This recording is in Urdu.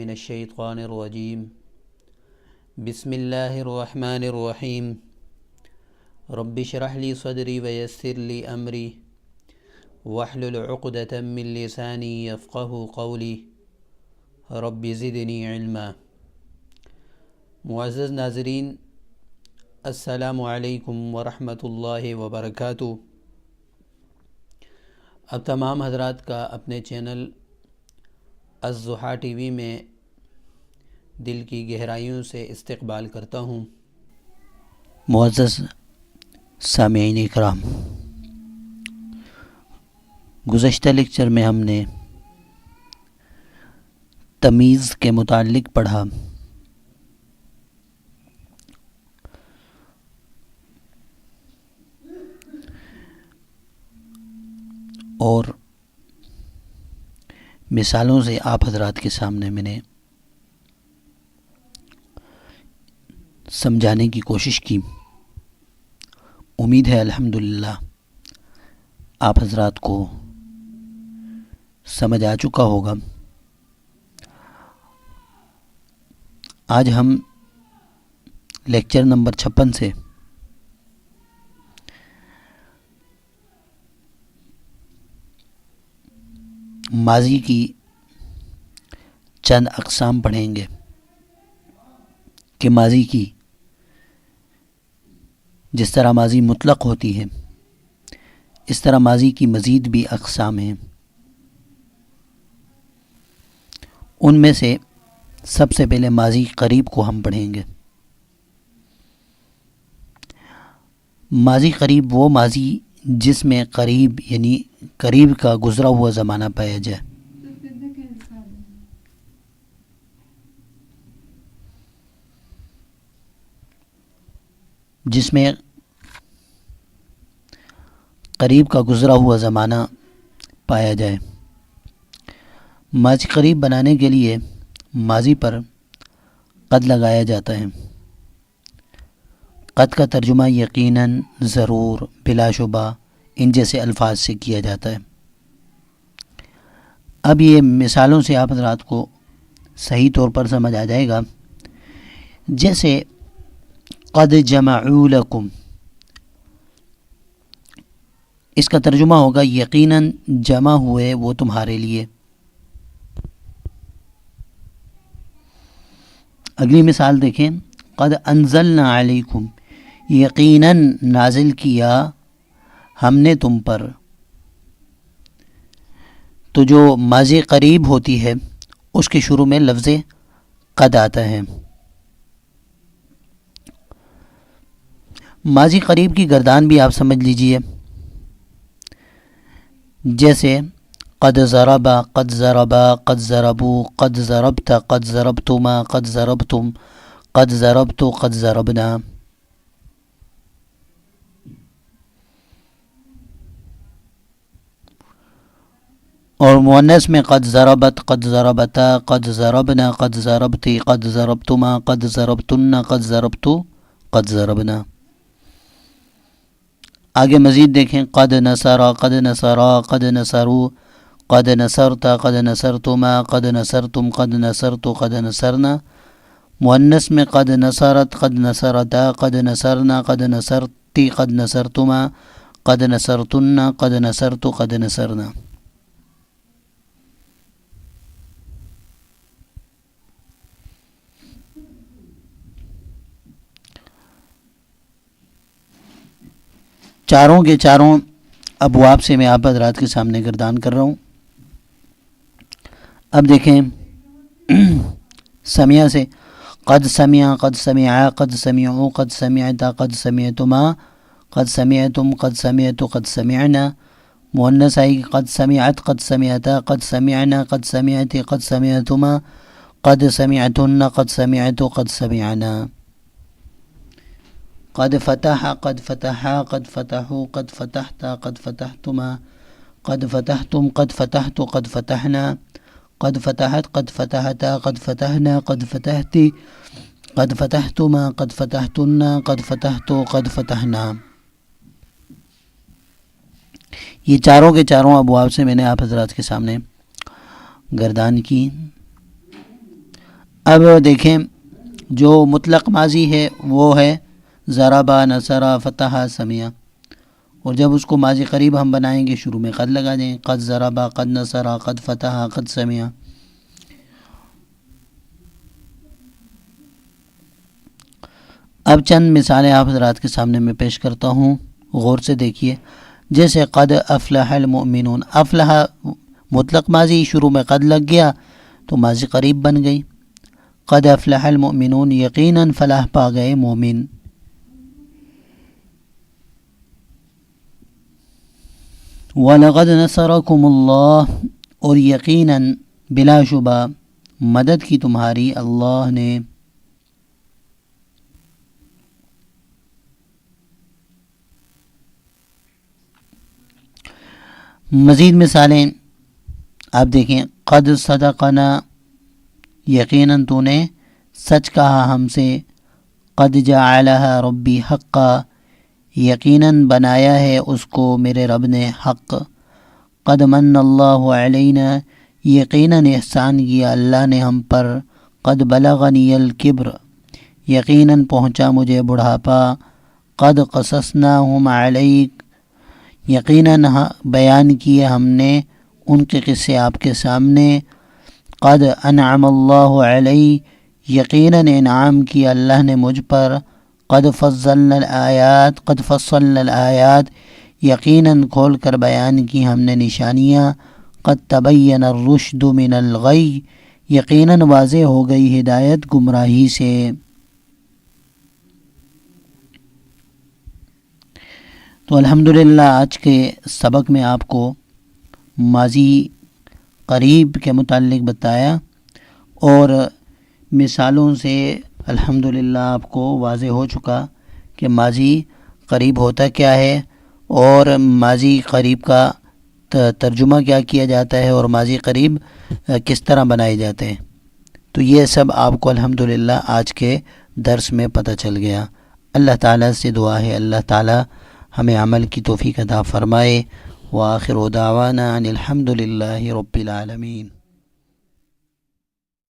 من الشیطان الرجیم بسم اللہ الرحمن الرحیم رب اشرح لی صدری ویسر لی امری واحلل عقدۃ من لسانی یفقہوا قولی رب زدنی علما۔ معزز ناظرین، السلام علیکم ورحمۃ اللہ وبرکاتہ۔ اب تمام حضرات کا اپنے چینل الضحیٰ ٹی وی میں دل کی گہرائیوں سے استقبال کرتا ہوں۔ معزز سامعین اکرام، گزشتہ لیکچر میں ہم نے تمیز کے متعلق پڑھا اور مثالوں سے آپ حضرات کے سامنے میں نے سمجھانے کی کوشش کی۔ امید ہے الحمدللہ آپ حضرات کو سمجھ آ چکا ہوگا۔ آج ہم لیکچر نمبر 56 سے ماضی کی چند اقسام پڑھیں گے کہ ماضی کی جس طرح ماضی مطلق ہوتی ہے اس طرح ماضی کی مزید بھی اقسام ہیں۔ ان میں سے سب سے پہلے ماضی قریب کو ہم پڑھیں گے۔ ماضی قریب وہ ماضی جس میں قریب یعنی قریب کا گزرا ہوا زمانہ پایا جائے۔ جس میں قریب کا گزرا ہوا زمانہ پایا جائے۔ ماضی قریب بنانے کے لیے ماضی پر قد لگایا جاتا ہے۔ قد کا ترجمہ یقیناً، ضرور، بلا شبہ ان جیسے الفاظ سے کیا جاتا ہے۔ اب یہ مثالوں سے آپ حضرات کو صحیح طور پر سمجھ آ جائے گا۔ جیسے قد جمعوا لکم، اس کا ترجمہ ہوگا یقیناً جمع ہوئے وہ تمہارے لیے۔ اگلی مثال دیکھیں، قد انزلنا علیکم، یقیناً نازل کیا ہم نے تم پر۔ تو جو ماضی قریب ہوتی ہے اس کے شروع میں لفظ قد آتا ہے۔ ماضی قریب کی گردان بھی آپ سمجھ لیجئے، جیسے قد ضرب، قد ضربا، قد ضربوا، قد ضربت، قد ضربتما، قد ضربتم، قد ضربت، قد ضربنا۔ اور مؤنث میں قد ضربت، قد ضربتا، قد ضربنا، قد ضربتی، قد ضربتما، قد ضربتن، قد ضربتو، قد ضربنا۔ آگے مزید دیکھیں، قد نصر، قد نصرا، قد نصروا، قد نصرت، قد نصرتما، قد نصرتم، قد نصرت، قد نصرنا۔ مؤنث میں قد نصرت، قد نصرتا، قد نصرنا، قد نصرتی، قد نصرتما، قد نصرتن، قد نصرت، قد نصرنا۔ چاروں کے چاروں ابواب سے میں آپ حضرات کے سامنے گردان کر رہا ہوں۔ اب دیکھیں سمع سے، قد سمع، قد سمعا، قد سمعوا، قد سمعتا، قد سمعتما، قد سمعتم، قد سمعت، قد سمعنا۔ مؤنث آئی قد سمعت، قد سمعتا، قد سمعنا، قد سمعت، قد سمعتما، قد سمعتن، قد سمعت، قد سمعنا۔ قد فتح، قد فتحا، قد فتحوا، قد فتحتا، قد فتحتما، قد فتحتم، قد فتحت، قد فتحنا، قد فتحت، قد فتحتا، قد فتحنا، قد فتحتی، قد فتحتما، قد فتحتن، قد فتحتو، قد فتحنا۔ یہ چاروں کے چاروں ابواب سے میں نے آپ حضرات کے سامنے گردان کی۔ اب دیکھیں جو مطلق ماضی ہے وہ ہے ضربا نصرا فتح سمیا، اور جب اس کو ماضی قریب ہم بنائیں گے شروع میں قد لگا دیں، قد ضربا، قد نصرا، قد فتح، قد سمیا۔ اب چند مثالیں آپ حضرات کے سامنے میں پیش کرتا ہوں، غور سے دیکھیے۔ جیسے قد افلح المؤمنون، افلح مطلق ماضی، شروع میں قد لگ گیا تو ماضی قریب بن گئی۔ قد افلح المؤمنون، یقیناً فلاح پا گئے مومن۔ وَلَقَدْ نَصَرَكُمُ اللَّهُ، اور یقیناً بلا شبہ مدد کی تمہاری اللہ نے۔ مزید مثالیں آپ دیکھیں، قد صدقنا، یقیناً تو نے سچ کہا ہم سے۔ قد جعلها ربی حقا، یقیناً بنایا ہے اس کو میرے رب نے حق۔ قد من اللہ علینا، یقیناً احسان کیا اللہ نے ہم پر۔ قد بلغنی الکبر، یقیناً پہنچا مجھے بڑھاپا۔ قد قصصناہم علیک، یقیناً بیان کیے ہم نے ان کے قصے آپ کے سامنے۔ قد انعم اللہ علی، یقیناً انعام کیا اللہ نے مجھ پر۔ قد فصلنا الآیات، قد فصلنا الآیات، یقیناً کھول کر بیان کی ہم نے نشانیاں۔ قد تبین الرشد من الغی، یقیناً واضح ہو گئی ہدایت گمراہی سے۔ تو الحمدللہ آج کے سبق میں آپ کو ماضی قریب کے متعلق بتایا، اور مثالوں سے الحمدللہ آپ کو واضح ہو چکا کہ ماضی قریب ہوتا کیا ہے، اور ماضی قریب کا ترجمہ کیا کیا جاتا ہے، اور ماضی قریب کس طرح بنائے جاتے ہیں۔ تو یہ سب آپ کو الحمدللہ آج کے درس میں پتہ چل گیا۔ اللہ تعالیٰ سے دعا ہے اللہ تعالیٰ ہمیں عمل کی توفیق عطا فرمائے۔ وآخر دعوانا ان الحمدللہ رب العالمین۔